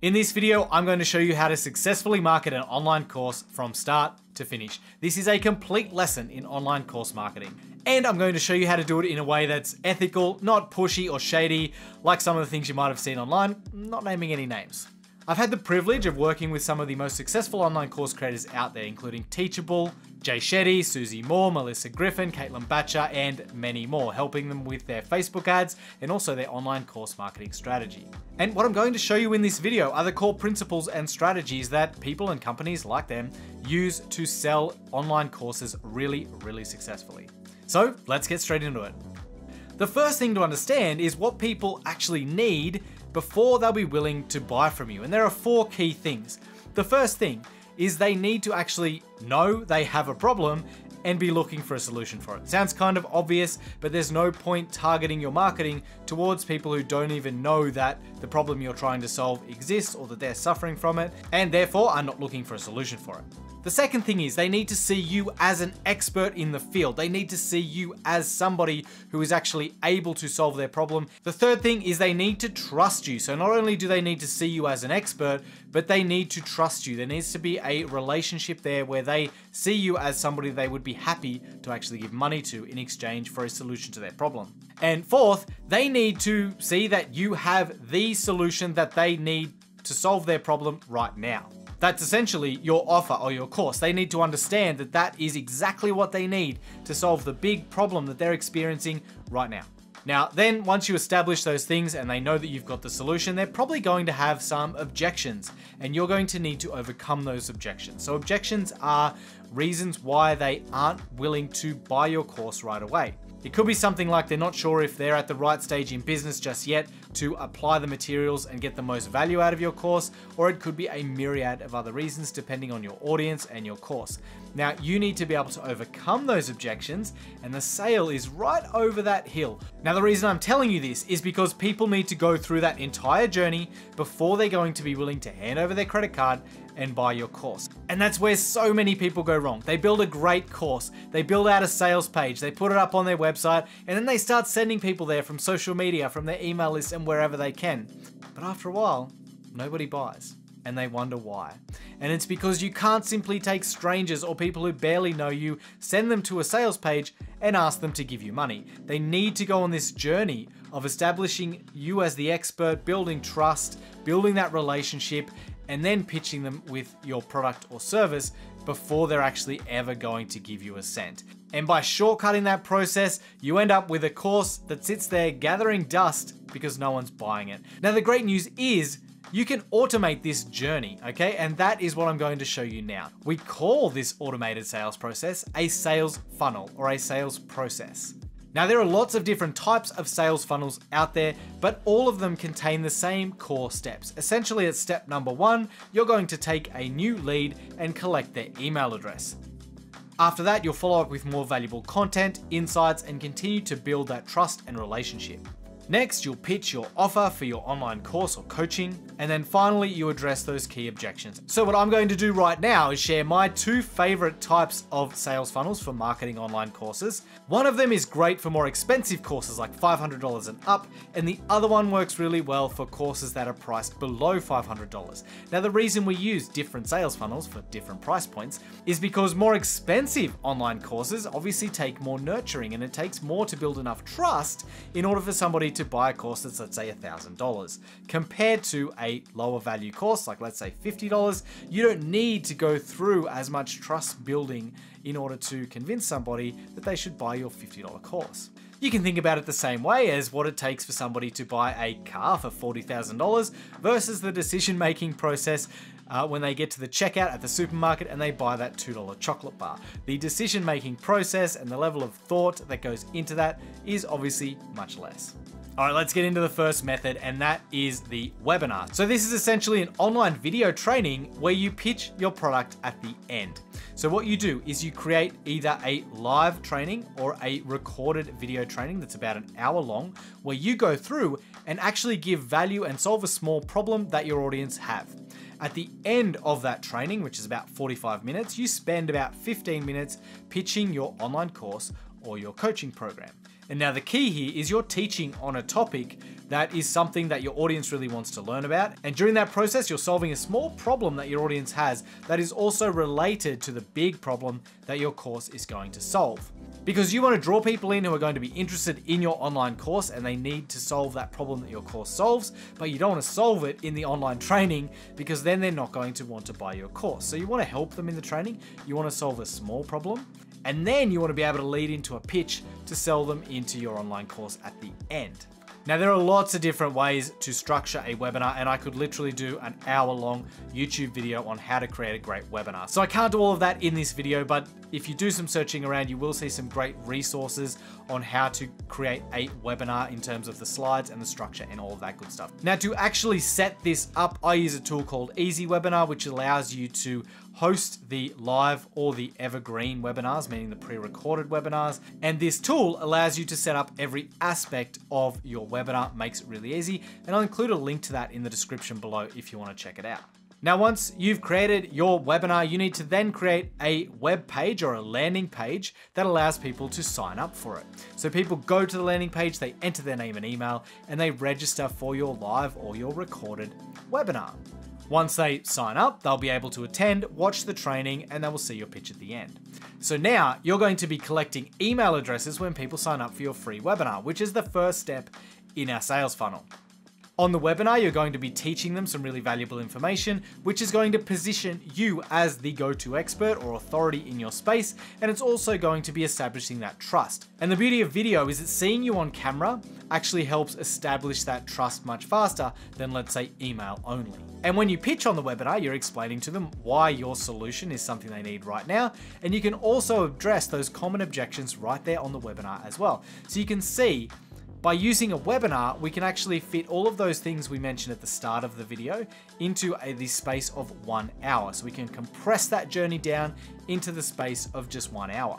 In this video, I'm going to show you how to successfully market an online course from start to finish. This is a complete lesson in online course marketing. And I'm going to show you how to do it in a way that's ethical, not pushy or shady, like some of the things you might have seen online, not naming any names. I've had the privilege of working with some of the most successful online course creators out there, including Teachable, Jay Shetty, Susie Moore, Melissa Griffin, Caitlin Batcher, and many more, helping them with their Facebook ads and also their online course marketing strategy. And what I'm going to show you in this video are the core principles and strategies that people and companies like them use to sell online courses really successfully. So let's get straight into it. The first thing to understand is what people actually need before they'll be willing to buy from you. And there are 4 key things. The first thing is they need to actually know they have a problem and be looking for a solution for it. Sounds kind of obvious, but there's no point targeting your marketing towards people who don't even know that the problem you're trying to solve exists or that they're suffering from it, and therefore are not looking for a solution for it. The second thing is they need to see you as an expert in the field. They need to see you as somebody who is actually able to solve their problem. The third thing is they need to trust you. So not only do they need to see you as an expert, but they need to trust you. There needs to be a relationship there where they see you as somebody they would be happy to actually give money to in exchange for a solution to their problem. And fourth, they need to see that you have the solution that they need to solve their problem right now. That's essentially your offer or your course. They need to understand that that is exactly what they need to solve the big problem that they're experiencing right now. Now, then once you establish those things and they know that you've got the solution, they're probably going to have some objections and you're going to need to overcome those objections. So objections are reasons why they aren't willing to buy your course right away. It could be something like they're not sure if they're at the right stage in business just yet to apply the materials and get the most value out of your course, or it could be a myriad of other reasons depending on your audience and your course. Now, you need to be able to overcome those objections, and the sale is right over that hill. Now, the reason I'm telling you this is because people need to go through that entire journey before they're going to be willing to hand over their credit card and buy your course. And that's where so many people go wrong. They build a great course, they build out a sales page, they put it up on their website, and then they start sending people there from social media, from their email list, and wherever they can. But after a while, nobody buys. And they wonder why. And it's because you can't simply take strangers or people who barely know you, send them to a sales page and ask them to give you money. They need to go on this journey of establishing you as the expert, building trust, building that relationship, and then pitching them with your product or service before they're actually ever going to give you a cent. And by shortcutting that process, you end up with a course that sits there gathering dust because no one's buying it. Now, the great news is you can automate this journey, okay? And that is what I'm going to show you now. We call this automated sales process a sales funnel or a sales process. Now, there are lots of different types of sales funnels out there, but all of them contain the same core steps. Essentially, at step number 1, you're going to take a new lead and collect their email address. After that, you'll follow up with more valuable content, insights, and continue to build that trust and relationship. Next, you'll pitch your offer for your online course or coaching, and then finally you address those key objections. So what I'm going to do right now is share my 2 favorite types of sales funnels for marketing online courses. One of them is great for more expensive courses like $500 and up, and the other one works really well for courses that are priced below $500. Now, the reason we use different sales funnels for different price points is because more expensive online courses obviously take more nurturing, and it takes more to build enough trust in order for somebody to buy a course that's, let's say, $1,000. Compared to a lower value course, like let's say $50, you don't need to go through as much trust building in order to convince somebody that they should buy your $50 course. You can think about it the same way as what it takes for somebody to buy a car for $40,000 versus the decision-making process when they get to the checkout at the supermarket and they buy that $2 chocolate bar. The decision-making process and the level of thought that goes into that is obviously much less. All right, let's get into the first method, and that is the webinar. So this is essentially an online video training where you pitch your product at the end. So what you do is you create either a live training or a recorded video training that's about an hour long, where you go through and actually give value and solve a small problem that your audience have. At the end of that training, which is about 45 minutes, you spend about 15 minutes pitching your online course or your coaching program. And now the key here is you're teaching on a topic that is something that your audience really wants to learn about. And during that process, you're solving a small problem that your audience has that is also related to the big problem that your course is going to solve. Because you want to draw people in who are going to be interested in your online course and they need to solve that problem that your course solves, but you don't want to solve it in the online training because then they're not going to want to buy your course. So you want to help them in the training, you want to solve a small problem, and then you want to be able to lead into a pitch to sell them into your online course at the end. Now, there are lots of different ways to structure a webinar, and I could literally do an hour-long YouTube video on how to create a great webinar. So I can't do all of that in this video, but if you do some searching around, you will see some great resources on how to create a webinar in terms of the slides and the structure and all of that good stuff. Now, to actually set this up, I use a tool called Easy Webinar, which allows you to host the live or the evergreen webinars, meaning the pre-recorded webinars. And this tool allows you to set up every aspect of your webinar, makes it really easy. And I'll include a link to that in the description below if you want to check it out. Now, once you've created your webinar, you need to then create a web page or a landing page that allows people to sign up for it. So people go to the landing page, they enter their name and email, and they register for your live or your recorded webinar. Once they sign up, they'll be able to attend, watch the training, and they will see your pitch at the end. So now you're going to be collecting email addresses when people sign up for your free webinar, which is the first step in our sales funnel. On the webinar, you're going to be teaching them some really valuable information, which is going to position you as the go-to expert or authority in your space, and it's also going to be establishing that trust. And the beauty of video is that seeing you on camera actually helps establish that trust much faster than, let's say, email only. And when you pitch on the webinar, you're explaining to them why your solution is something they need right now, and you can also address those common objections right there on the webinar as well. So you can see, by using a webinar, we can actually fit all of those things we mentioned at the start of the video into the space of 1 hour. So we can compress that journey down into the space of just 1 hour.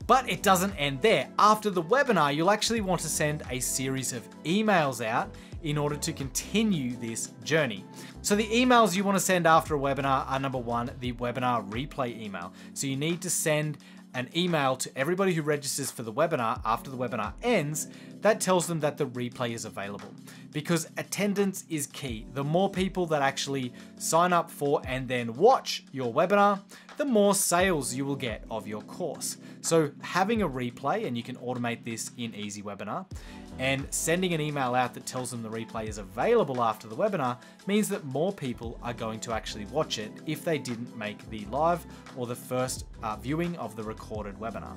But it doesn't end there. After the webinar, you'll actually want to send a series of emails out in order to continue this journey. So the emails you want to send after a webinar are, number one, the webinar replay email. So you need to send an email to everybody who registers for the webinar after the webinar ends that tells them that the replay is available, because attendance is key. The more people that actually sign up for and then watch your webinar, the more sales you will get of your course. So having a replay, and you can automate this in Easy Webinar, and sending an email out that tells them the replay is available after the webinar means that more people are going to actually watch it if they didn't make the live or the first viewing of the recorded webinar.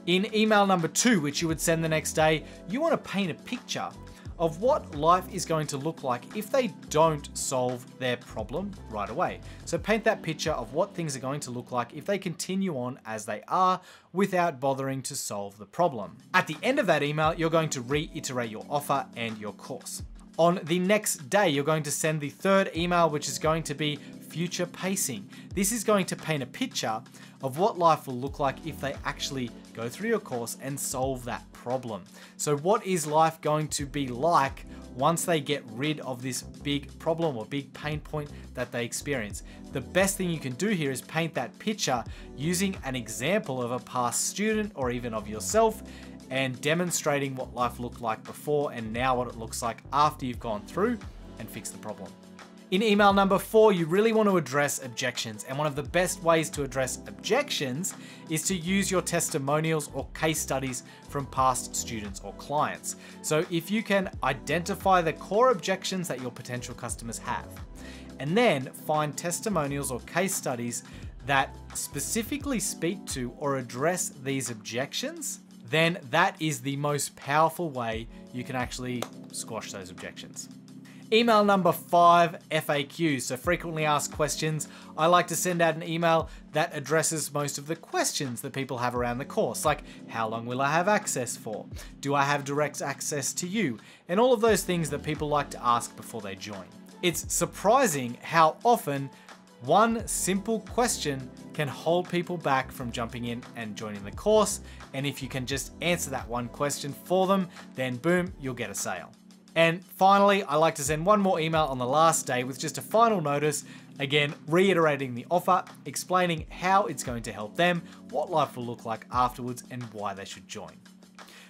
In email number 2, which you would send the next day, you want to paint a picture of what life is going to look like if they don't solve their problem right away. So paint that picture of what things are going to look like if they continue on as they are without bothering to solve the problem. At the end of that email, you're going to reiterate your offer and your course. On the next day, you're going to send the third email, which is going to be future pacing. This is going to paint a picture of what life will look like if they actually go through your course and solve that problem. So what is life going to be like once they get rid of this big problem or big pain point that they experience? The best thing you can do here is paint that picture using an example of a past student or even of yourself, and demonstrating what life looked like before and now what it looks like after you've gone through and fixed the problem. In email number 4, you really want to address objections. And one of the best ways to address objections is to use your testimonials or case studies from past students or clients. So if you can identify the core objections that your potential customers have, and then find testimonials or case studies that specifically speak to or address these objections, then that is the most powerful way you can actually squash those objections. Email number 5, FAQs, so frequently asked questions. I like to send out an email that addresses most of the questions that people have around the course, like how long will I have access for? Do I have direct access to you? And all of those things that people like to ask before they join. It's surprising how often one simple question can hold people back from jumping in and joining the course. And if you can just answer that one question for them, then boom, you'll get a sale. And finally, I like to send one more email on the last day with just a final notice, again, reiterating the offer, explaining how it's going to help them, what life will look like afterwards, and why they should join.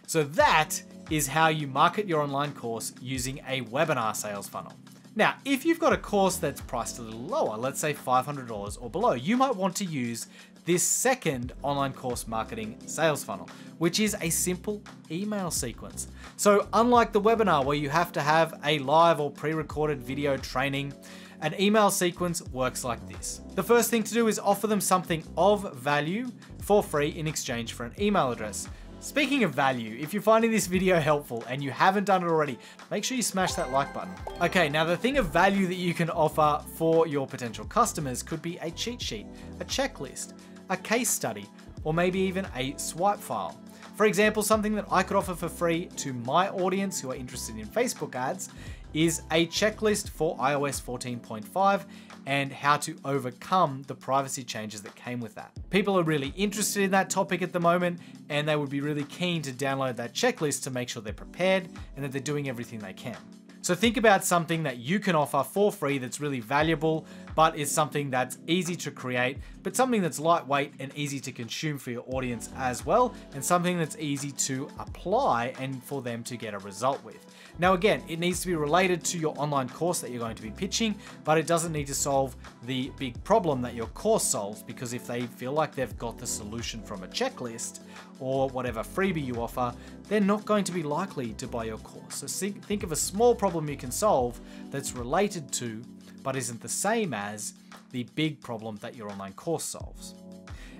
So that is how you market your online course using a webinar sales funnel. Now, if you've got a course that's priced a little lower, let's say $500 or below, you might want to use this second online course marketing sales funnel, which is a simple email sequence. So unlike the webinar where you have to have a live or pre-recorded video training, an email sequence works like this. The first thing to do is offer them something of value for free in exchange for an email address. Speaking of value, if you're finding this video helpful and you haven't done it already, make sure you smash that like button. Okay, now the thing of value that you can offer for your potential customers could be a cheat sheet, a checklist, a case study, or maybe even a swipe file. For example, something that I could offer for free to my audience who are interested in Facebook ads is a checklist for iOS 14.5 and how to overcome the privacy changes that came with that. People are really interested in that topic at the moment, and they would be really keen to download that checklist to make sure they're prepared and that they're doing everything they can. So think about something that you can offer for free that's really valuable, but is something that's easy to create, but something that's lightweight and easy to consume for your audience as well, and something that's easy to apply and for them to get a result with. Now again, it needs to be related to your online course that you're going to be pitching, but it doesn't need to solve the big problem that your course solves, because if they feel like they've got the solution from a checklist or whatever freebie you offer, they're not going to be likely to buy your course. So think of a small problem you can solve that's related to, but isn't the same as, the big problem that your online course solves.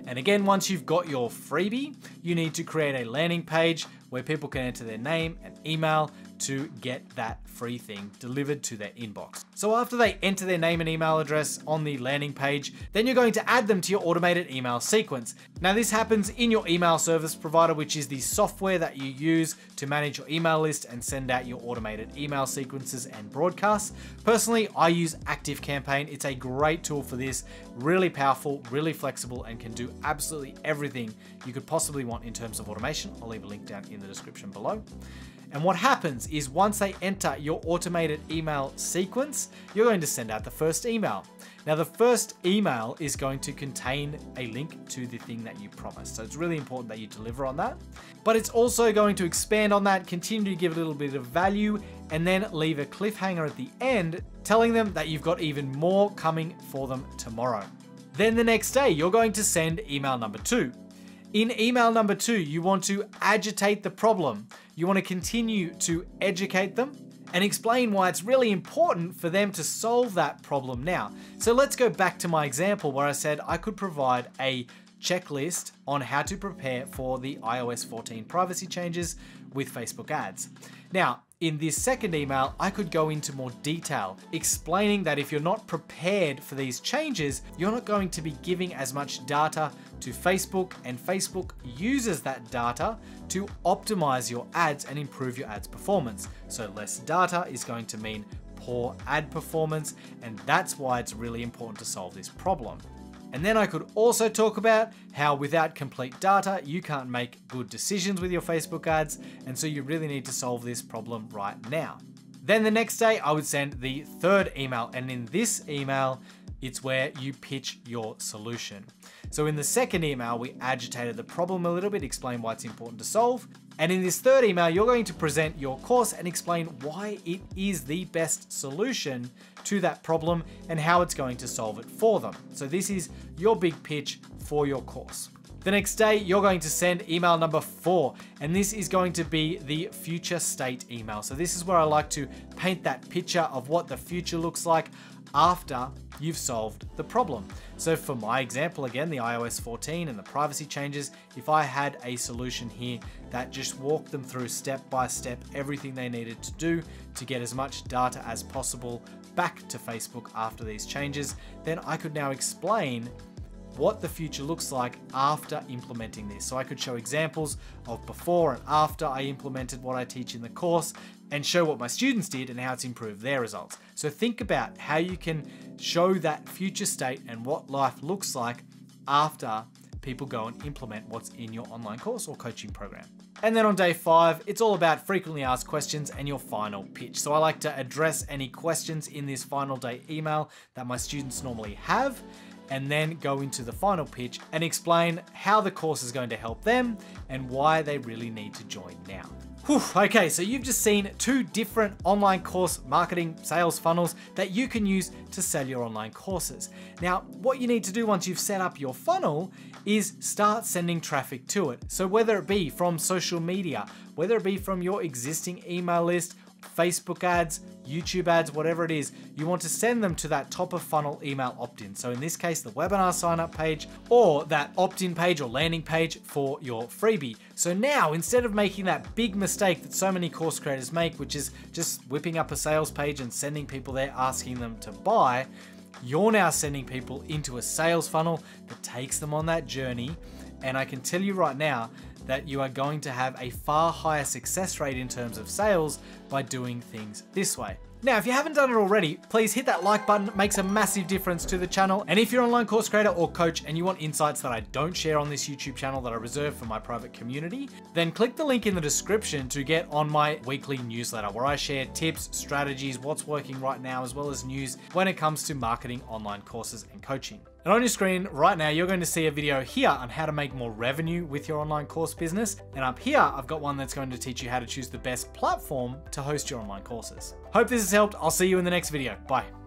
And again, once you've got your freebie, you need to create a landing page where people can enter their name and email to get that free thing delivered to their inbox. So after they enter their name and email address on the landing page, then you're going to add them to your automated email sequence. Now this happens in your email service provider, which is the software that you use to manage your email list and send out your automated email sequences and broadcasts. Personally, I use ActiveCampaign. It's a great tool for this, really powerful, really flexible, and can do absolutely everything you could possibly want in terms of automation. I'll leave a link down in the description below. And what happens is once they enter your automated email sequence, you're going to send out the first email. Now the first email is going to contain a link to the thing that you promised. So it's really important that you deliver on that. But it's also going to expand on that, continue to give a little bit of value, and then leave a cliffhanger at the end, telling them that you've got even more coming for them tomorrow. Then the next day, you're going to send email number 2. In email number 2, you want to agitate the problem. You want to continue to educate them and explain why it's really important for them to solve that problem now. So let's go back to my example where I said I could provide a checklist on how to prepare for the iOS 14 privacy changes with Facebook ads. Now, in this second email, I could go into more detail, explaining that if you're not prepared for these changes, you're not going to be giving as much data to Facebook, and Facebook uses that data to optimize your ads and improve your ads performance. So less data is going to mean poor ad performance, and that's why it's really important to solve this problem. And then I could also talk about how without complete data, you can't make good decisions with your Facebook ads, and so you really need to solve this problem right now. Then the next day, I would send the third email, and in this email, it's where you pitch your solution. So in the second email, we agitated the problem a little bit, explain why it's important to solve. And in this third email, you're going to present your course and explain why it is the best solution to that problem and how it's going to solve it for them. So this is your big pitch for your course. The next day, you're going to send email number 4, and this is going to be the future state email. So this is where I like to paint that picture of what the future looks like after you've solved the problem. So for my example, again, the iOS 14 and the privacy changes, if I had a solution here that just walked them through step by step everything they needed to do to get as much data as possible back to Facebook after these changes, then I could now explain what the future looks like after implementing this. So I could show examples of before and after I implemented what I teach in the course and show what my students did and how it's improved their results. So think about how you can show that future state and what life looks like after people go and implement what's in your online course or coaching program. And then on day 5, it's all about frequently asked questions and your final pitch. So I like to address any questions in this final day email that my students normally have, and then go into the final pitch and explain how the course is going to help them and why they really need to join now. Whew, okay, so you've just seen 2 different online course marketing sales funnels that you can use to sell your online courses. Now, what you need to do once you've set up your funnel is start sending traffic to it. So whether it be from social media, whether it be from your existing email list, Facebook ads, YouTube ads, whatever it is, you want to send them to that top of funnel email opt-in. So in this case, the webinar sign up page or that opt-in page or landing page for your freebie. So now, instead of making that big mistake that so many course creators make, which is just whipping up a sales page and sending people there asking them to buy, you're now sending people into a sales funnel that takes them on that journey. And I can tell you right now that you are going to have a far higher success rate in terms of sales by doing things this way. Now, if you haven't done it already, please hit that like button. It makes a massive difference to the channel. And if you're an online course creator or coach and you want insights that I don't share on this YouTube channel that I reserve for my private community, then click the link in the description to get on my weekly newsletter where I share tips, strategies, what's working right now, as well as news when it comes to marketing online courses and coaching. And on your screen right now, you're going to see a video here on how to make more revenue with your online course business. And up here, I've got one that's going to teach you how to choose the best platform to host your online courses. Hope this has helped. I'll see you in the next video. Bye.